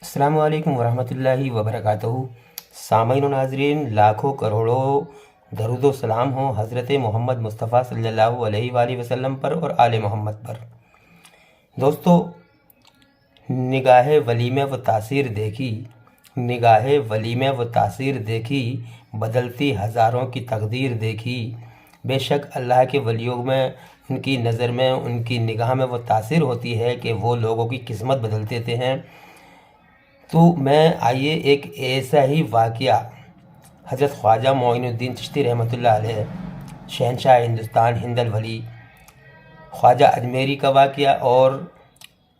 अस्सलामु अलैकुम वरहमतुल्लाहि वबरकातुहू। सामईन व नाज़रीन, लाखों करोड़ों दरूद व सलाम हो हज़रत मोहम्मद मुस्तफ़ा सल्लल्लाहु अलैहि वसल्लम पर और आले मोहम्मद पर। दोस्तों, निगाह वली में वो तासीर देखी, निगाह वली में वो तासीर देखी, बदलती हज़ारों की तकदीर देखी। बेशक अल्लाह के वलियों में, उनकी नज़र में, उनकी निगाह में वो तासीर होती है कि वो लोगों की किस्मत बदल देते हैं। तो मैं आइए एक ऐसा ही वाक़या हज़रत ख्वाजा मोइनुद्दीन चिश्ती रहमतुल्लाह अलैह, शहंशाह हिंदुस्तान हिंदल वली, ख्वाजा अजमेरी का वाक़या और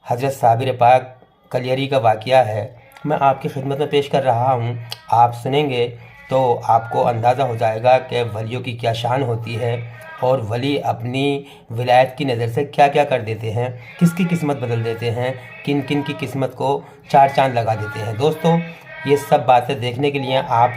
हज़रत साबिर पाक कलियरी का वाक़या है, मैं आपकी खिदमत में पेश कर रहा हूँ। आप सुनेंगे तो आपको अंदाज़ा हो जाएगा कि वलियों की क्या शान होती है और वली अपनी विलायत की नज़र से क्या क्या कर देते हैं, किसकी किस्मत बदल देते हैं, किन किन की किस्मत को चार चांद लगा देते हैं। दोस्तों, ये सब बातें देखने के लिए आप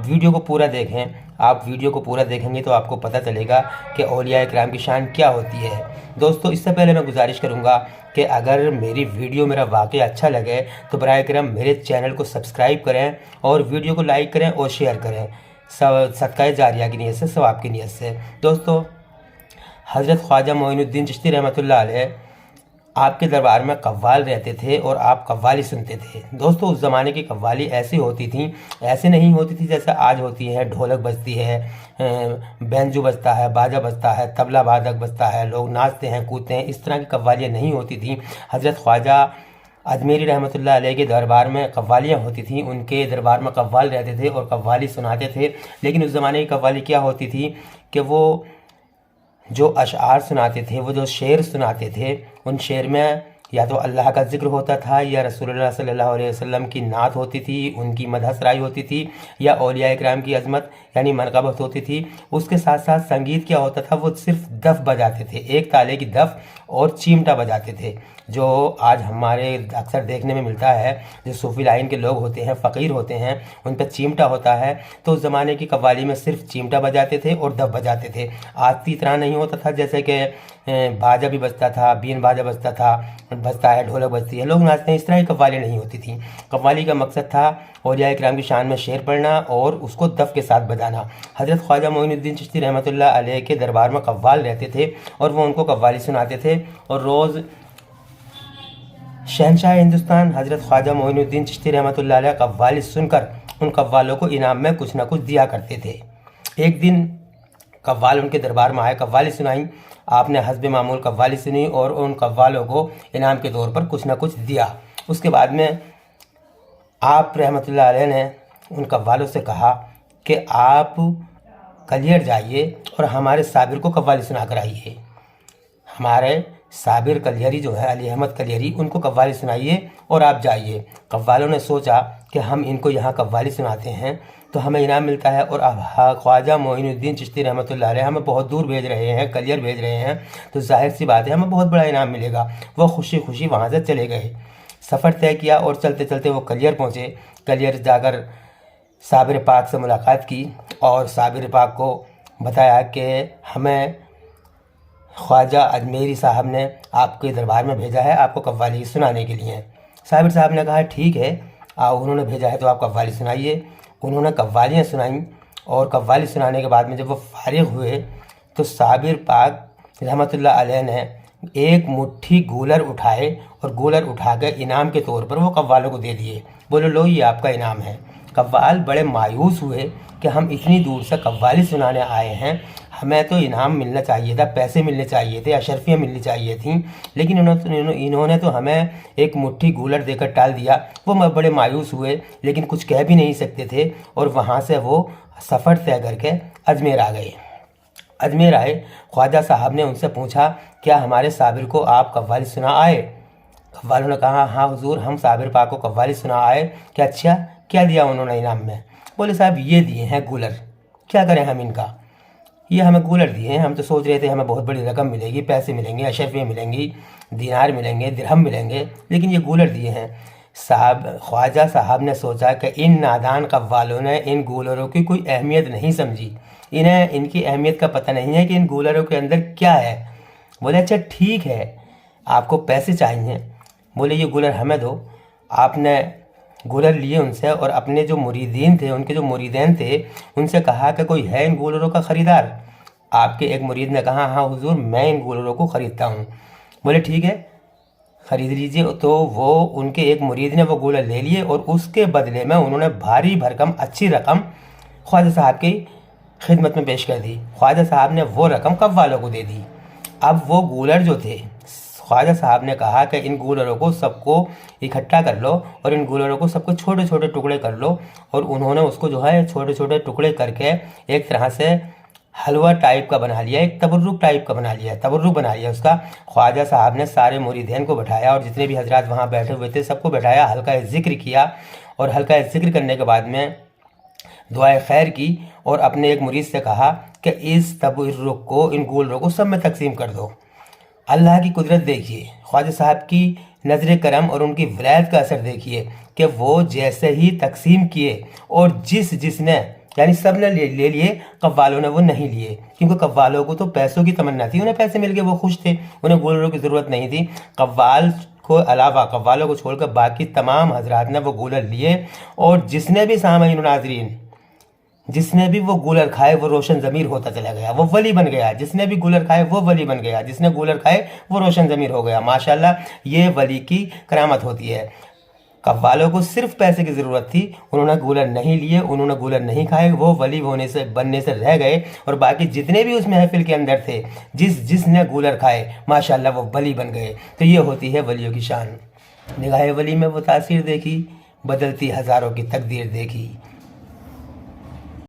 वीडियो को पूरा देखें। आप वीडियो को पूरा देखेंगे तो आपको पता चलेगा कि औलिया इकराम की शान क्या होती है। दोस्तों, इससे पहले मैं गुजारिश करूंगा कि अगर मेरी वीडियो, मेरा वाक़या अच्छा लगे तो बराए करम मेरे चैनल को सब्सक्राइब करें और वीडियो को लाइक करें और शेयर करें, सदका जारिया की नीयत से, सवाब की नीयत से। दोस्तों, हज़रत ख्वाजा मोइनुद्दीन चिश्ती रहमतुल्लाह अलैह आपके दरबार में कव्वाल रहते थे और आप कव्वाली सुनते थे। दोस्तों, उस ज़माने की कव्वाली ऐसी होती थी, ऐसे नहीं होती थी जैसे आज होती है। ढोलक बजती है, बैंजो बजता है, बाजा बजता है, तबला वादक बजता है, लोग नाचते हैं, कूदते हैं, इस तरह की कव्वालियाँ नहीं होती थी। हज़रत ख्वाजा अजमेरी रहमतुल्लाह अलैह के दरबार में कव्वालियाँ होती थी, उनके दरबार में कव्वाल रहते थे और कव्वाली सुनाते थे। लेकिन उस ज़माने की कव्वाली क्या होती थी कि वो जो अशआर सुनाते थे, वो जो शेर सुनाते थे, उन शेर में या तो अल्लाह का ज़िक्र होता था, या रसूलुल्लाह सल्लल्लाहु अलैहि वसल्लम की नात होती थी, उनकी मदह सराई होती थी, या औलिया इकराम की अज़मत यानी मनक़बत होती थी। उसके साथ साथ संगीत क्या होता था, वो सिर्फ दफ़ बजाते थे, एक ताले की दफ़ और चिमटा बजाते थे, जो आज हमारे अक्सर देखने में मिलता है। जो सूफ़ी लाइन के लोग होते हैं, फ़कीर होते हैं, उन पर चिमटा होता है। तो उस ज़माने की कव्वाली में सिर्फ चिमटा बजाते थे और दफ़ बजाते थे। आज की तरह नहीं होता था जैसे कि बाजा भी बजता था, बीन बाजा बजता है, ढोलक बजती है, लोग नाचते हैं, इस तरह की कव्वाली नहीं होती थी। कव्वाली का मकसद था औलिया इकराम की शान में शेर पढ़ना और उसको दफ़ के साथ बजाना। हज़रत ख्वाजा मोइनुद्दीन चिश्ती रहमतुल्लाह अलैह के दरबार में कव्वाल रहते थे और वो उनको कव्वाली सुनाते थे, और रोज़ शहंशाह हिंदुस्तान हज़रत ख्वाजा मोइनुद्दीन चिश्ती रहमतुल्लाह अलैह कव्वाली सुनकर उन कव्वालों को इनाम में कुछ ना कुछ दिया करते थे। एक दिन कव्वाल उनके दरबार में आए, कव्वाली सुनाई, आपने हस्ब मामूल कव्वाली सुनी और उन कव्वालों को इनाम के तौर पर कुछ ना कुछ दिया। उसके बाद में आप रहमतुल्लाह अलैह ने उन कव्वालों से कहा कि आप कलियर जाइए और हमारे साबिर को कव्वाली सुना कर आइए। हमारे साबिर कलियरी जो है, अली अहमद कलियरी, उनको कव्वाली सुनाइए और आप जाइए। कव्वालों ने सोचा कि हम इनको यहाँ कव्वाली सुनाते हैं तो हमें इनाम मिलता है, और अब ख्वाजा मोइनुद्दीन चिश्ती रहमतुल्लाह अलैह हमें बहुत दूर भेज रहे हैं, कलियर भेज रहे हैं, तो जाहिर सी बात है हमें बहुत बड़ा इनाम मिलेगा। वो खुशी खुशी वहाँ से चले गए, सफ़र तय किया और चलते चलते वो कलियर पहुँचे। कलियर जाकर साबिर पाक से मुलाकात की और साबिर पाक को बताया कि हमें ख्वाजा अजमेरी साहब ने आपके दरबार में भेजा है आपको कव्वाली सुनाने के लिए। साबिर साहब ने कहा ठीक है, उन्होंने भेजा है तो आप कव्वाली सुनाइए। उन्होंने कव्वालियाँ सुनाई और कव्वाली सुनाने के बाद में जब वो फारिग हुए तो साबिर पाक रहमतुल्लाह अलैह ने एक मुट्ठी गूलर उठाए और गूलर उठा कर इनाम के तौर पर वो कव्वालों को दे दिए। बोले लो, ये आपका इनाम है। कव्वाल बड़े मायूस हुए कि हम इतनी दूर से कव्वाली सुनाने आए हैं, हमें तो इनाम मिलना चाहिए था, पैसे मिलने चाहिए थे, अशरफियाँ मिलनी चाहिए थी, लेकिन इन्होंने तो हमें एक मुट्ठी गूलर देकर टाल दिया। वो बड़े मायूस हुए, लेकिन कुछ कह भी नहीं सकते थे, और वहाँ से वो सफ़र तय करके अजमेर आ गए। अजमेर आए, ख्वाजा साहब ने उनसे पूछा क्या हमारे साबिर को आप कव्वाली सुना आए? कव्वालों ने कहा हाँ हुजूर, हम साबिर पाक को कव्वाली सुना आए। क्या अच्छा, क्या दिया उन्होंने इनाम में? बोले साहब ये दिए हैं गूलर, क्या करें हम इनका, ये हमें गूलर दिए हैं, हम तो सोच रहे थे हमें बहुत बड़ी रकम मिलेगी, पैसे मिलेंगे, अशरफियाँ मिलेंगी, दिनार मिलेंगे, दिरहम मिलेंगे, लेकिन ये गूलर दिए हैं। ख्वाजा साहब ने सोचा कि इन नादान कव्वालों ने इन गूलरों की कोई अहमियत नहीं समझी, इन्हें इनकी अहमियत का पता नहीं है कि इन गूलरों के अंदर क्या है। बोले अच्छा ठीक है, आपको पैसे चाहिए? बोले ये गूलर हमें दो। آپ نے گولر لیے ان سے اور اپنے جو مریدین تھے، ان کے جو مریدین تھے، ان سے کہا کہ کوئی ہے ان گولروں کا خریدار؟ آپ کے ایک مرید نے کہا ہاں حضور میں ان گولروں کو خریدتا ہوں۔ بولے ٹھیک ہے خرید لیجئے۔ تو وہ ان کے ایک مرید نے وہ گولر لے لیے اور اس کے بدلے میں انہوں نے بھاری بھرکم اچھی رقم خواجہ صاحب کی خدمت میں پیش کر دی۔ خواجہ صاحب نے وہ رقم قوالوں کو دے دی۔ اب وہ گولر جو تھے، خواجہ صاحب نے کہا کہ ان گولروں کو سب کو اکٹھا کر لو اور ان گولروں کو سب کو چھوٹے چھوٹے ٹکڑے کر لو، اور انہوں نے اس کو جو ہے چھوٹے چھوٹے ٹکڑے کر کے ایک طرح سے حلوہ ٹائپ کا بنا لیا، ایک تبرک ٹائپ کا بنا لیا، تبرک بنا لیا اس کا۔ خواجہ صاحب نے سارے مریدین کو بٹھایا اور جتنے بھی حضرات وہاں بیٹھے ہوئے تھے سب کو بٹھایا، حلقہ ذکر کیا، اور حلقہ ذکر کرنے کے بعد میں دعائے خیر کی اور اپنے ایک مرید سے کہا کہ اس تبرک کو، ان گولروں کو سب میں تقسیم کر دو۔ اللہ کی قدرت دیکھیے، خواجہ صاحب کی نظر کرم اور ان کی ولایت کا اثر دیکھیے کہ وہ جیسے ہی تقسیم کیے اور جس نے یعنی سب نے لے لیے، قوالوں نے وہ نہیں لیے، کیونکہ قوالوں کو تو پیسوں کی تمنا تھی، انہیں پیسے مل گئے وہ خوش تھے، انہیں گولروں کی ضرورت نہیں تھی۔ قوال کو علاوہ، قوالوں کو چھوڑ کر باقی تمام حضرات نے وہ گولر لیے، اور جس نے بھی سامعین و ناظرین، جس نے بھی وہ گولر کھائے وہ روشن ضمیر ہوتا چلا گیا، وہ ولی بن گیا۔ جس نے بھی گولر کھائے وہ ولی بن گیا، جس نے گولر کھائے وہ روشن ضمیر ہو گیا۔ ماشاءاللہ یہ ولی کی کرامت ہوتی ہے۔ قوالوں کو صرف پیسے کی ضرورت تھی، انہوں نے گولر نہیں لیے، انہوں نے گولر نہیں کھائے، وہ ولی بننے سے رہ گئے، اور باقی جتنے بھی اس محفل کے اندر تھے، جس نے گولر کھائے ماشاءاللہ وہ ولی بن گئے۔ تو یہ ہوتی ہے ولیوں کی شان۔ نگاہ ولی میں وہ تاثیر دیکھی، بدلتی ہزاروں کی تقدیر دیکھی۔